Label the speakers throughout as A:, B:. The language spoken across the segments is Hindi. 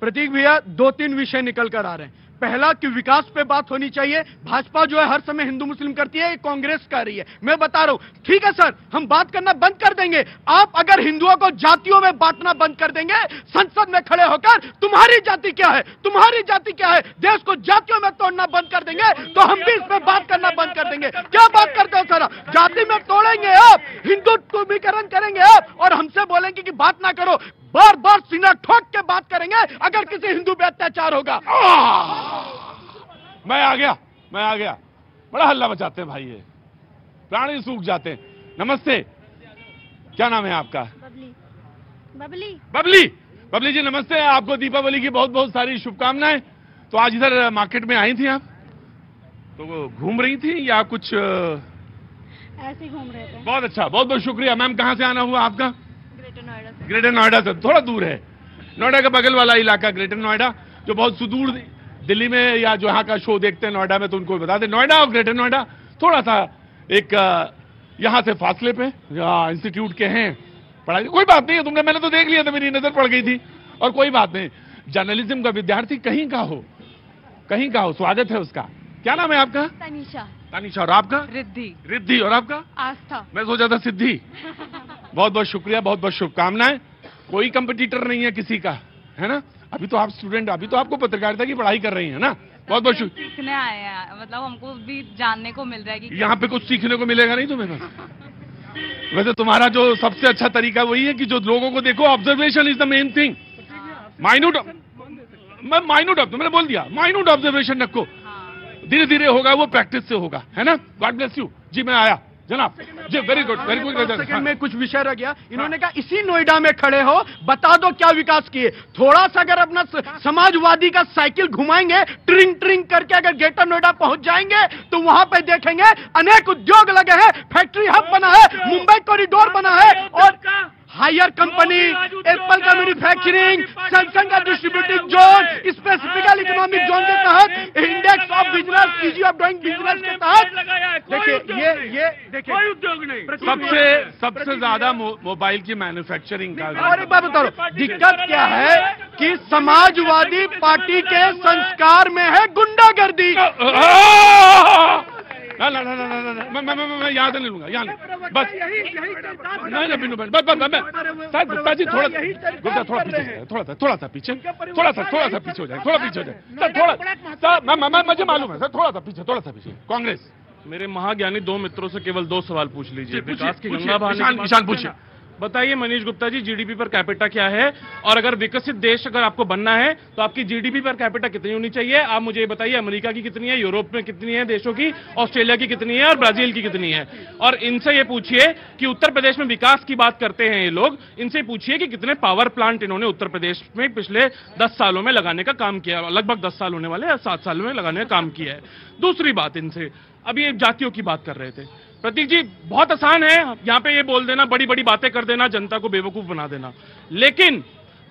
A: प्रतीक भैया, दो तीन विषय निकल कर आ रहे हैं। पहला कि विकास पे बात होनी चाहिए। भाजपा जो है हर समय हिंदू मुस्लिम करती है, ये कांग्रेस कर रही है। मैं बता रहा हूं, ठीक है सर, हम बात करना बंद कर देंगे। आप अगर हिंदुओं को जातियों में बांटना बंद कर देंगे, संसद में खड़े होकर तुम्हारी जाति क्या है, तुम्हारी जाति क्या है, देश को जातियों में तोड़ना बंद कर देंगे, तो हम भी इस पर बात करना बंद कर देंगे। क्या बात करते हो सर? जाति में तोड़ेंगे आप, हिंदुत्वीकरण करेंगे आप, और हमसे बोलेंगे कि बात ना करो। बार बार सीना ठोक के बात करेंगे अगर किसी हिंदू पे अत्याचार होगा।
B: मैं आ गया। बड़ा हल्ला मचाते हैं भाई, ये प्राणी सूख जाते हैं। नमस्ते, क्या नाम है आपका? बबली जी नमस्ते। आपको दीपावली की बहुत बहुत सारी शुभकामनाएं। तो आज इधर मार्केट में आई थी आप, तो घूम रही थी या कुछ
C: ऐसे घूम रहे थे?
B: बहुत अच्छा, बहुत बहुत शुक्रिया। मैम कहां से आना हुआ आपका? ग्रेटर नोएडा से। थोड़ा दूर है, नोएडा का बगल वाला इलाका ग्रेटर नोएडा, जो बहुत सुदूर दिल्ली में या जो यहाँ का शो देखते हैं नोएडा में, तो उनको बता दें नोएडा और ग्रेटर नोएडा थोड़ा सा एक यहाँ से फासले पे इंस्टीट्यूट के हैं पढ़ाई। कोई बात नहीं है, तुमने, मैंने तो देख लिया था, मेरी नजर पड़ गई थी। और कोई बात नहीं, जर्नलिज्म का विद्यार्थी कहीं का हो, स्वागत है उसका। क्या नाम है आपका? तानिशा। और आपका? रिद्धि। और आपका?
C: आस्था।
B: मैं सोचा था सिद्धि। बहुत बहुत शुक्रिया, बहुत बहुत शुभकामनाएं। कोई कंपटीटर नहीं है किसी का, है ना? अभी तो आप स्टूडेंट, अभी तो आपको पत्रकारिता की पढ़ाई कर रही है ना? बहुत बहुत शुक्रिया।
C: सीखने आए हैं, मतलब हमको भी जानने को मिल रहा है कि
B: यहाँ पे कुछ सीखने को मिलेगा नहीं तुम्हें? वैसे तुम्हारा जो सबसे अच्छा तरीका वही है कि जो लोगों को देखो, observation is the main thing. Minute मैंने बोल दिया, माइन्यूट ऑब्जर्वेशन रखो। धीरे धीरे होगा, वो प्रैक्टिस से होगा, है ना? गॉड ब्लेस यू जी। मैं आया जनाब जी, वेरी गुड।
A: सेकंड में कुछ विषय रह गया। इन्होंने कहा इसी नोएडा में खड़े हो, बता दो क्या विकास किए। थोड़ा सा अगर अपना समाजवादी का साइकिल घुमाएंगे ट्रिंग ट्रिंग करके, अगर ग्रेटर नोएडा पहुंच जाएंगे तो वहां पे देखेंगे अनेक उद्योग लगे हैं, फैक्ट्री हब बना है, मुंबई कॉरिडोर बना है, और हायर कंपनी, एप्पल का मैन्युफैक्चरिंग, सैमसंग का डिस्ट्रीब्यूटिंग जोन, स्पेसिफिकल इकोनॉमिक जोन के तहत, index of business, easy of doing business के तहत। देखिए ये देखिए,
B: कोई उद्योग नहीं। सबसे ज्यादा मोबाइल की मैन्युफैक्चरिंग का।
A: और एक बात बता रहा हूं, दिक्कत क्या है कि समाजवादी पार्टी के संस्कार में है गुंडागर्दी। ना, मैं याद नहीं लूंगा, याद नहीं, बस नहीं बिन्नू बस गुप्ता जी थोड़ा सा पीछे हो जाए, मुझे मालूम है सर, थोड़ा सा पीछे। कांग्रेस,
D: मेरे महाज्ञानी दो मित्रों से केवल दो सवाल पूछ लीजिए। विकास की गंगा
B: ईशान पूछिए।
D: बताइए Manish Gupta ji, GDP per capita क्या है, और अगर विकसित देश अगर आपको बनना है तो आपकी जीडीपी पर कैपिटा कितनी होनी चाहिए? आप मुझे ये बताइए, अमेरिका की कितनी है, यूरोप में कितनी है देशों की, ऑस्ट्रेलिया की कितनी है, और ब्राजील की कितनी है? और इनसे ये पूछिए कि उत्तर प्रदेश में विकास की बात करते हैं ये लोग, इनसे पूछिए कि कितने पावर प्लांट इन्होंने उत्तर प्रदेश में पिछले 10 सालों में लगाने का काम किया, लगभग 10 साल होने वाले, 7 साल में लगाने का काम किया है। दूसरी बात, इनसे अभी जातियों की बात कर रहे थे प्रतीक जी, बहुत आसान है यहां पे ये बोल देना, बड़ी बड़ी बातें कर देना, जनता को बेवकूफ बना देना। लेकिन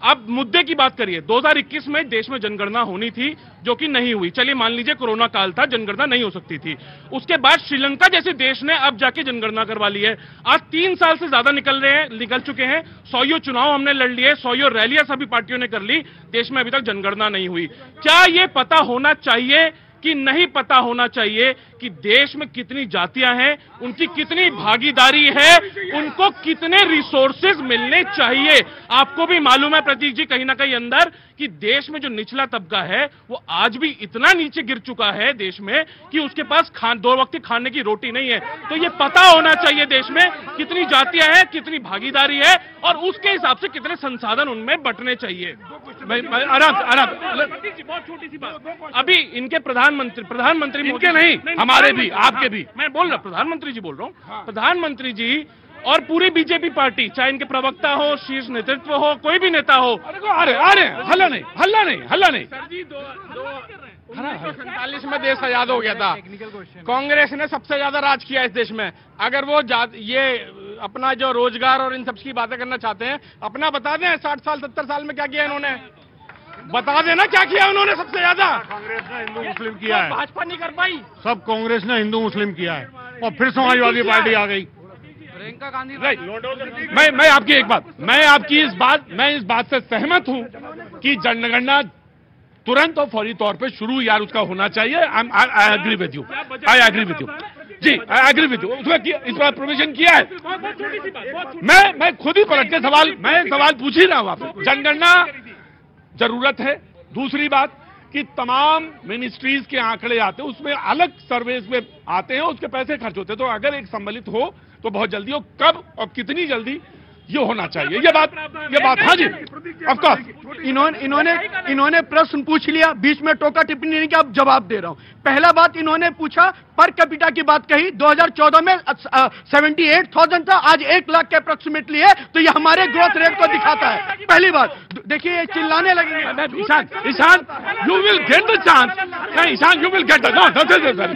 D: अब मुद्दे की बात करिए। 2021 में देश में जनगणना होनी थी, जो कि नहीं हुई। चलिए मान लीजिए कोरोना काल था, जनगणना नहीं हो सकती थी। उसके बाद श्रीलंका जैसे देश ने अब जाके जनगणना करवा ली है। आज 3 साल से ज्यादा निकल चुके हैं। 100 चुनाव हमने लड़ लिए, 100 रैलियां सभी पार्टियों ने कर ली, देश में अभी तक जनगणना नहीं हुई। क्या ये पता होना चाहिए कि नहीं पता होना चाहिए कि देश में कितनी जातियां हैं, उनकी कितनी भागीदारी है, उनको कितने रिसोर्सेज मिलने चाहिए? आपको भी मालूम है प्रतीक जी, कहीं ना कहीं अंदर, कि देश में जो निचला तबका है वो आज भी इतना नीचे गिर चुका है देश में कि उसके पास 2 वक्त खाने की रोटी नहीं है। तो ये पता होना चाहिए देश में कितनी जातियां हैं, कितनी भागीदारी है, और उसके हिसाब से कितने संसाधन उनमें बंटने चाहिए। आराम, बहुत छोटी सी बात। अभी इनके प्रधानमंत्री
B: इनके नहीं, हमारे भी, आपके भी,
D: मैं बोल रहा, प्रधानमंत्री जी बोल रहा हूँ। प्रधानमंत्री जी और पूरी बीजेपी पार्टी, चाहे इनके प्रवक्ता हो, शीर्ष नेतृत्व हो, कोई भी नेता हो,
B: अरे हल्ला नहीं।
A: 1947 में देश आजाद हो गया था। कांग्रेस ने सबसे ज्यादा राज किया इस देश में। अगर वो ये अपना जो रोजगार और इन सब की बातें करना चाहते हैं, अपना बता दें 60 साल 70 साल में क्या किया इन्होंने, बता देना क्या किया उन्होंने सबसे ज्यादा।
E: कांग्रेस ने हिंदू मुस्लिम किया है,
A: भाजपा नहीं कर पाई।
E: सब कांग्रेस ने हिंदू मुस्लिम किया है, और फिर समाजवादी पार्टी आ गई।
A: प्रियंका गांधी,
B: मैं आपकी एक बात, मैं इस बात से सहमत हूं कि जनगणना तुरंत और फौरी तौर पे शुरू यार उसका होना चाहिए। I agree with you, I agree with you जी, आई एग्री विद यू। उसमें इस बार प्रोविजन किया है। मैं खुद ही पलट के सवाल पूछ ही रहा हूं आपसे। जनगणना जरूरत है। दूसरी बात कि तमाम मिनिस्ट्रीज के आंकड़े आते हैं, उसमें अलग सर्वेस में आते हैं, उसके पैसे खर्च होते हैं। तो अगर एक सम्मिलित हो तो बहुत जल्दी हो, कब और कितनी जल्दी ये होना चाहिए, ये बात हाँ जी ऑफ कोर्स।
A: इन्होंने प्रश्न पूछ लिया, बीच में टोका टिप्पणी नहीं किया, अब जवाब दे रहा हूं। पहला बात इन्होंने पूछा, पर कैपिटा की बात कही, 2014 में 78,000 था, आज 1 लाख के अप्रोक्सीमेटली है, तो ये हमारे ग्रोथ रेट को दिखाता है। पहली बात देखिए, ये चिल्लाने लगेंगे।
B: Ishan you will get the chance, नहीं Ishan you will get the, no this is very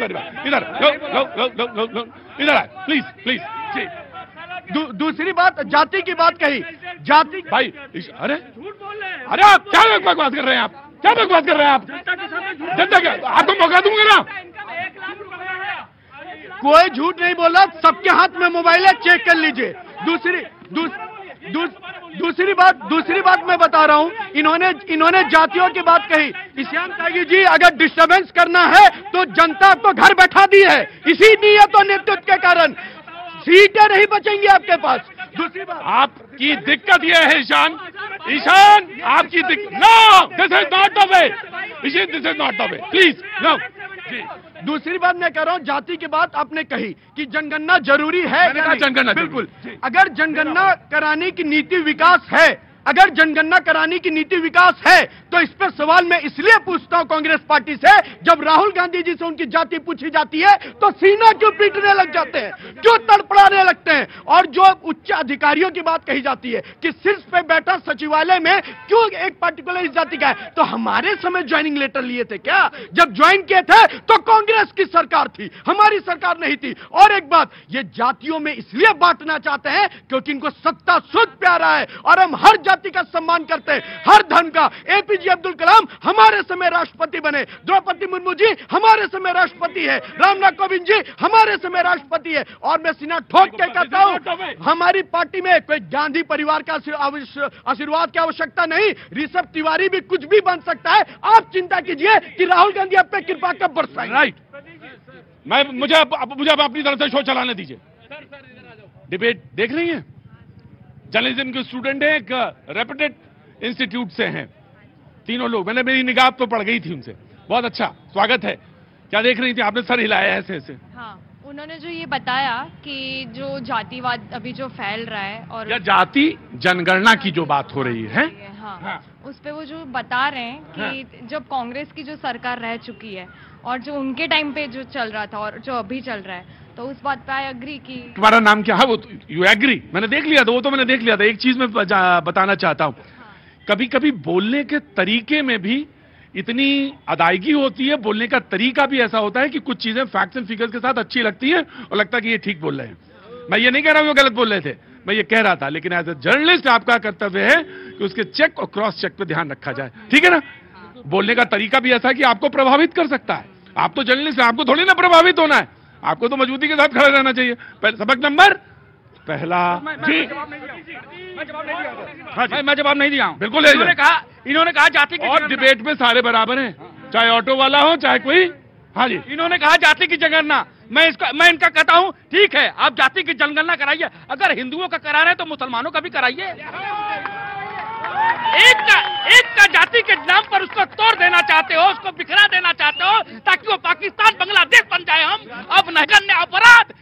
B: bad, इधर प्लीज प्लीज जी।
A: दूसरी बात, जाति की बात कही, जाति
B: भाई अरे आप क्या बकवास कर रहे हैं, आप क्या बकवास कर रहे हैं आप? जनता क्या, आपको मौका दूंगा ना।
A: कोई झूठ नहीं बोला, सबके हाथ में मोबाइल है, चेक कर लीजिए। दूसरी बात मैं बता रहा हूं, इन्होंने जातियों की बात कही। ईशान त्यागी जी, अगर डिस्टर्बेंस करना है तो जनता आपको घर बैठा दी है, इसी नियत और नेतृत्व के कारण सीटें नहीं बचेंगी आपके पास। दूसरी बात,
B: आपकी दिक्कत यह है ईशान आपकी दिक्कत, no this is not the way, this is not the way, please no.
A: दूसरी बात मैं कह रहा हूं, जाति की बात आपने कही कि जनगणना जरूरी है।
B: जनगणना
A: बिल्कुल, अगर जनगणना कराने की नीति विकास है, अगर जनगणना कराने की नीति विकास है, तो इस पर सवाल मैं इसलिए पूछता हूं कांग्रेस पार्टी से, जब राहुल गांधी जी से उनकी जाति पूछी जाती है तो सीना क्यों पीटने लग जाते हैं, क्यों तड़पड़ाने लगते हैं? और जो उच्च अधिकारियों की बात कही जाती है कि शीर्ष पे बैठा सचिवालय में क्यों एक पार्टिकुलर इस जाति का है, तो हमारे समय ज्वाइनिंग लेटर लिए थे क्या? जब ज्वाइन किए थे तो कांग्रेस की सरकार थी, हमारी सरकार नहीं थी। और एक बात, ये जातियों में इसलिए बांटना चाहते हैं क्योंकि इनको सत्ता सुध प्यारा है, और हम हर जाति का सम्मान करते हैं, हर धर्म का। एपीजे अब्दुल कलाम हमारे समय राष्ट्रपति बने, द्रौपदी मुर्मू जी हमारे समय राष्ट्रपति है, रामनाथ कोविंद जी हमारे समय राष्ट्रपति है। और मैं सीना ठोक के कहता हूं, हमारी पार्टी में कोई गांधी परिवार का आशीर्वाद की आवश्यकता नहीं, ऋषभ तिवारी भी कुछ भी बन सकता है। आप चिंता कीजिए कि राहुल गांधी आप पे कृपा कब बरसाएंगे।
B: राइट, मुझे अपनी तरफ से शो चलाने दीजिए। डिबेट देख रही हैं, जर्नलिज्म के स्टूडेंट है, एक रेप्यूटेड इंस्टीट्यूट से हैं तीनों लोग। मेरी निगाह तो पड़ गई थी उनसे। बहुत अच्छा, स्वागत है। क्या देख रही थी आपने? सर हिलाया ऐसे ऐसे।
C: हाँ, उन्होंने जो ये बताया कि जो जातिवाद अभी जो फैल रहा है, और
B: या जाति जनगणना की जो बात हो रही है,
C: हाँ, उस पे वो जो बता रहे हैं कि जब कांग्रेस की जो सरकार रह चुकी है और जो उनके टाइम पे जो चल रहा था और जो अभी चल रहा है, तो उस बात पे आई एग्री की।
B: तुम्हारा नाम क्या है? वो यू एग्री, मैंने देख लिया था, वो तो मैंने देख लिया था। एक चीज मैं बताना चाहता हूं, कभी कभी बोलने के तरीके में भी इतनी अदायगी होती है, बोलने का तरीका भी ऐसा होता है कि कुछ चीजें फैक्ट्स एंड फिगर्स के साथ अच्छी लगती है और लगता है कि ये ठीक बोल रहे हैं। मैं ये नहीं कह रहा हूं वो गलत बोल रहे थे, मैं ये कह रहा था, लेकिन एज ए जर्नलिस्ट आपका कर्तव्य है कि उसके चेक और क्रॉस चेक पे ध्यान रखा जाए, ठीक है ना? बोलने का तरीका भी ऐसा है कि आपको प्रभावित कर सकता है। आप तो जर्नलिस्ट हैं, आपको थोड़ी ना प्रभावित होना है, आपको तो मजबूती के साथ खड़ा रहना चाहिए। सबक नंबर पहला जी,
E: मैं जवाब नहीं दिया।
B: बिल्कुल
E: इन्होंने कहा जाति की,
B: और डिबेट में सारे बराबर हैं, चाहे ऑटो वाला हो चाहे कोई। हाँ जी,
E: इन्होंने कहा जाति की जनगणना, मैं इनका कहता हूं ठीक है, आप जाति की जनगणना कराइए, अगर हिंदुओं का करा रहे हैं तो मुसलमानों का भी कराइए। एक का जाति के नाम पर उसको तोड़ देना चाहते हो, उसको बिखरा देना चाहते हो ताकि वो पाकिस्तान बांग्लादेश बन जाए। हम अब नगण्य अपराध